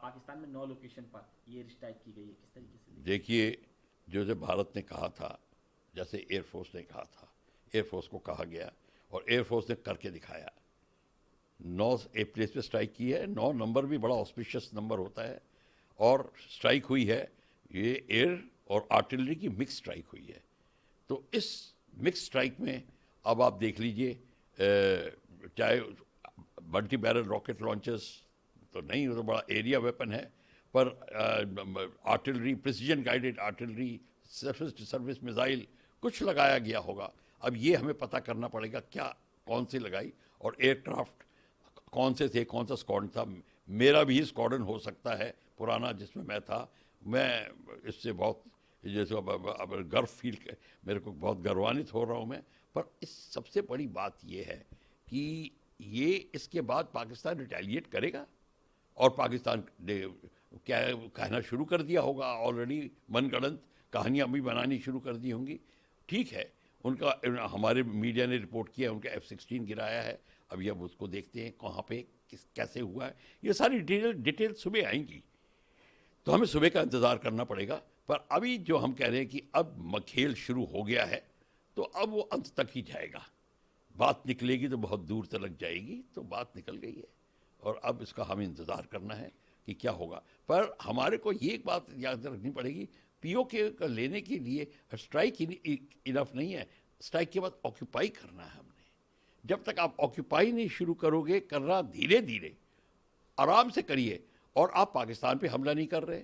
पाकिस्तान में 9 लोकेशन पर ये स्ट्राइक की गई है, किस तरीके से देखिए, जो भारत ने कहा था, जैसे एयरफोर्स ने कहा था, एयरफोर्स को कहा गया और एयरफोर्स ने करके दिखाया। 9 एक प्लेस पे स्ट्राइक की है। 9 नंबर भी बड़ा ऑस्पिशियस नंबर होता है और स्ट्राइक हुई है। ये एयर और आर्टिलरी की मिक्स स्ट्राइक हुई है। तो इस मिक्स स्ट्राइक में अब आप देख लीजिए, चाहे मल्टी बैरल रॉकेट लॉन्चर्स तो नहीं, वो तो बड़ा एरिया वेपन है, पर artillery, precision guided artillery, surface to service missile कुछ लगाया गया होगा। अब ये हमें पता करना पड़ेगा क्या, कौन सी लगाई और एयरक्राफ्ट कौन से थे, कौन सा स्क्वाड्रन था। मेरा भी स्क्वाड्रन हो सकता है पुराना जिसमें मैं था। मैं इससे बहुत जैसे अब गर्व फील, मेरे को बहुत गर्वान्वित हो रहा हूँ मैं। पर इस सबसे बड़ी बात ये है कि ये इसके बाद पाकिस्तान रिटेलिएट करेगा और पाकिस्तान ने क्या कहना शुरू कर दिया होगा, ऑलरेडी मनगढ़ंत कहानियाँ भी बनानी शुरू कर दी होंगी। ठीक है, उनका हमारे मीडिया ने रिपोर्ट किया उनका F-16 गिराया है। अभी अब उसको देखते हैं कहाँ पे कैसे हुआ है। ये सारी डिटेल सुबह आएंगी, तो हमें सुबह का इंतज़ार करना पड़ेगा। पर अभी जो हम कह रहे हैं कि अब खेल शुरू हो गया है, तो अब वो अंत तक ही जाएगा। बात निकलेगी तो बहुत दूर तक जाएगी, तो बात निकल गई है और अब इसका हमें इंतज़ार करना है कि क्या होगा। पर हमारे को ये एक बात याद रखनी पड़ेगी, पीओके का लेने के लिए स्ट्राइक इनफ नहीं है। स्ट्राइक के बाद ऑक्यूपाई करना है हमने। जब तक आप ऑक्यूपाई नहीं शुरू करोगे करना, धीरे धीरे आराम से करिए। और आप पाकिस्तान पे हमला नहीं कर रहे,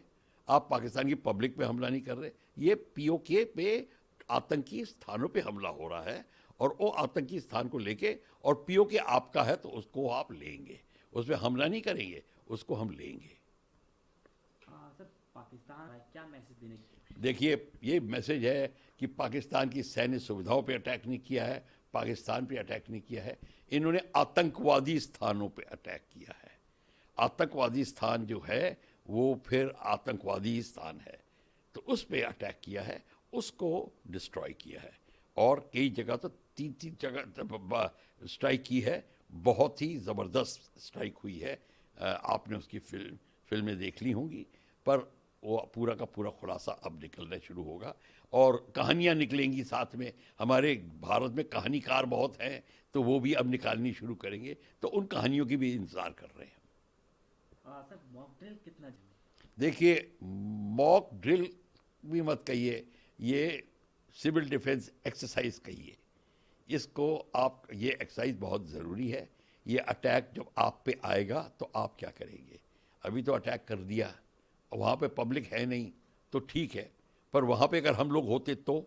आप पाकिस्तान की पब्लिक पे हमला नहीं कर रहे, ये पीओके पे आतंकी स्थानों पे हमला हो रहा है। और वो आतंकी स्थान को लेके, और पीओके आपका है तो उसको आप लेंगे, उस पर हमला नहीं करेंगे, उसको हम लेंगे। सर, पाकिस्तान क्या मैसेज देने की कोशिश? देखिए, ये मैसेज है कि पाकिस्तान की सैन्य सुविधाओं पे अटैक नहीं किया है, पाकिस्तान पे अटैक नहीं किया है, इन्होंने आतंकवादी स्थानों पे अटैक किया है। आतंकवादी स्थान जो है वो फिर आतंकवादी स्थान है, तो उस पर अटैक किया है, उसको डिस्ट्रॉय किया है। और कई जगह तो 3-3 जगह स्ट्राइक की है, बहुत ही ज़बरदस्त स्ट्राइक हुई है। आपने उसकी फिल्में देख ली होंगी, पर वो पूरा का पूरा खुलासा अब निकलना शुरू होगा और कहानियाँ निकलेंगी साथ में। हमारे भारत में कहानीकार बहुत हैं, तो वो भी अब निकालनी शुरू करेंगे, तो उन कहानियों की भी इंतज़ार कर रहे हैं। सर, मॉक ड्रिल कितना देखिए, मॉक ड्रिल भी मत कहिए, ये सिविल डिफेंस एक्सरसाइज कहिए इसको आप। ये एक्सरसाइज बहुत ज़रूरी है। ये अटैक जब आप पे आएगा तो आप क्या करेंगे। अभी तो अटैक कर दिया, वहाँ पे पब्लिक है नहीं तो ठीक है, पर वहाँ पे अगर हम लोग होते तो,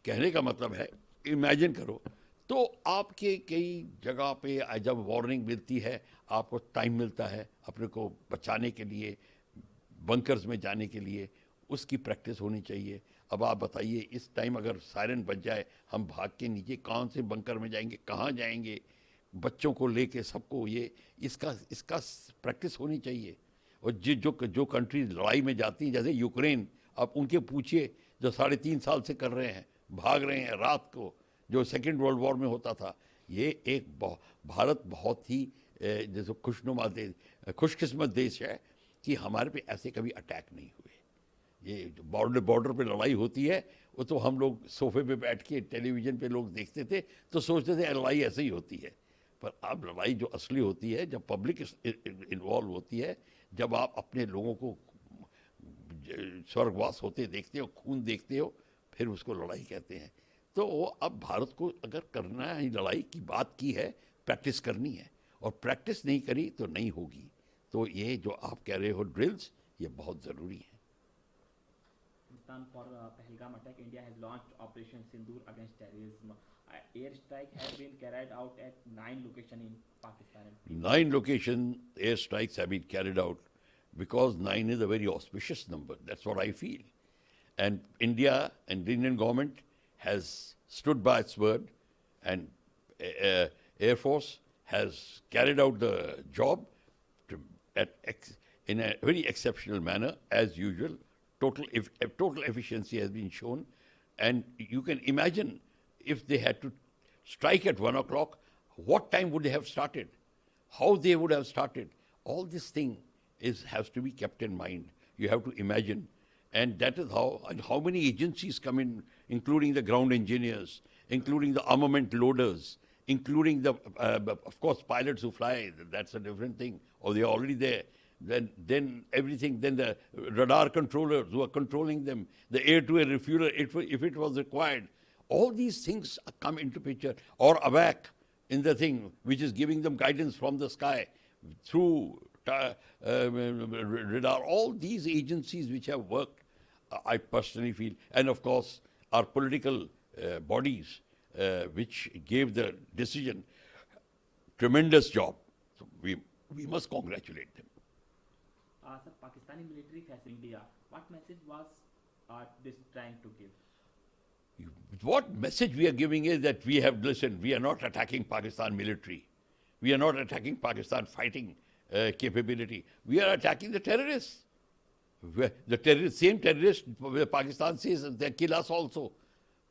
कहने का मतलब है, इमेजिन करो। तो आपके कई जगह पे जब वार्निंग मिलती है, आपको टाइम मिलता है अपने को बचाने के लिए, बंकर्स में जाने के लिए, उसकी प्रैक्टिस होनी चाहिए। अब आप बताइए, इस टाइम अगर सायरन बज जाए, हम भाग के नीचे कौन से बंकर में जाएंगे, कहाँ जाएंगे, बच्चों को लेके सबको, ये इसका इसका प्रैक्टिस होनी चाहिए। और जो कंट्री लड़ाई में जाती हैं, जैसे यूक्रेन, आप उनके पूछिए, जो 3.5 साल से कर रहे हैं, भाग रहे हैं रात को, जो सेकेंड वर्ल्ड वॉर में होता था। ये एक भारत बहुत ही जैसे खुशनुमा देश, खुशकिस्मत देश है कि हमारे पे ऐसे कभी अटैक नहीं हुए। ये जो बॉर्डर पे लड़ाई होती है, वो तो हम लोग सोफे पे बैठ के टेलीविज़न पे लोग देखते थे तो सोचते थे लड़ाई ऐसे ही होती है। पर अब लड़ाई जो असली होती है, जब पब्लिक इन्वॉल्व होती है, जब आप अपने लोगों को स्वर्गवास होते देखते हो, खून देखते हो, फिर उसको लड़ाई कहते हैं। तो वो अब भारत को अगर करना है, लड़ाई की बात की है, प्रैक्टिस करनी है, और प्रैक्टिस नहीं करी तो नहीं होगी। तो ये जो आप कह रहे हो ड्रिल्स, ये बहुत ज़रूरी है। Pakistan for Pahalgam attack, India has launched Operation Sindoor against terrorism. Air strike have been carried out at 9 locations in Pakistan. And 9 location airstrikes have been carried out because 9 is a very auspicious number. That's what I feel. And India and the Indian government has stood by its word, and Air Force has carried out the job to, in a very exceptional manner as usual. Total efficiency has been shown, and you can imagine if they had to strike at 1 o'clock, what time would they have started? How they would have started? All this thing has to be kept in mind. You have to imagine. And that is how many agencies come in, including the ground engineers, including the armament loaders, including the, of course, pilots who fly. That's a different thing. Or they're already there. Then everything, then the radar controllers who are controlling them, the air-to-air refueler, if it was required. All these things come into picture. Or AWAC in the thing, which is giving them guidance from the sky through radar. All these agencies which have worked, I personally feel, and of course our political bodies which gave the decision, tremendous job. So we must congratulate them. Sir, Pakistani military facing India. What message was this trying to give? What message we are giving is that we have listened. We are not attacking Pakistan military. We are not attacking Pakistan fighting capability. We are attacking the terrorists. Same terrorists, Pakistan says they kill us also.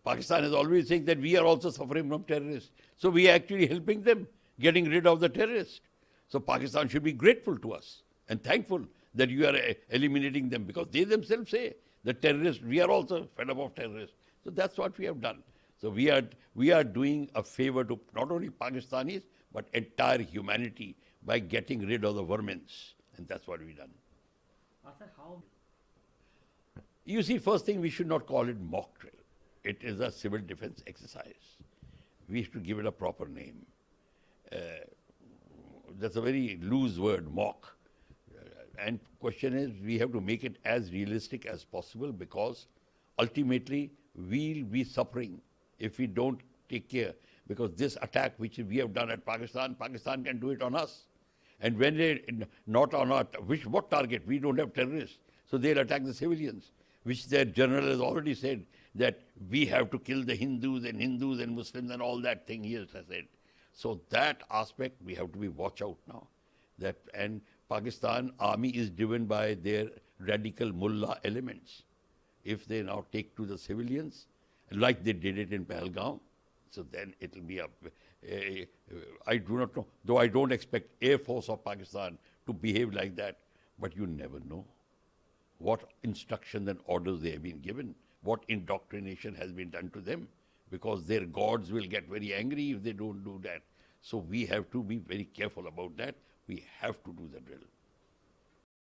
Pakistan is always saying that we are also suffering from terrorists. So we are actually helping them, getting rid of the terrorists. So Pakistan should be grateful to us and thankful that you are eliminating them, because they themselves say the terrorists, we are also fed up of terrorists. So that's what we have done. So we are doing a favor to not only Pakistanis, but entire humanity by getting rid of the vermins. And that's what we've done. Sir, how? You see, first thing, we should not call it mock drill. It is a civil defense exercise. We have to give it a proper name. That's a very loose word, mock. And question is, we have to make it as realistic as possible, because ultimately we'll be suffering if we don't take care. Because this attack which we have done at Pakistan, Pakistan can do it on us. And when they, not on our, what target? We don't have terrorists. So they'll attack the civilians, which their general has already said that we have to kill the Hindus and Muslims and all that thing he has said. So that aspect we have to be watch out now. And Pakistan army is driven by their radical mullah elements. If they now take to the civilians, like they did it in Pahalgam, so then it will be I do not know, though I don't expect Air Force of Pakistan to behave like that, but you never know what instructions and orders they have been given, what indoctrination has been done to them, because their gods will get very angry if they don't do that. So we have to be very careful about that. We have to do the drill.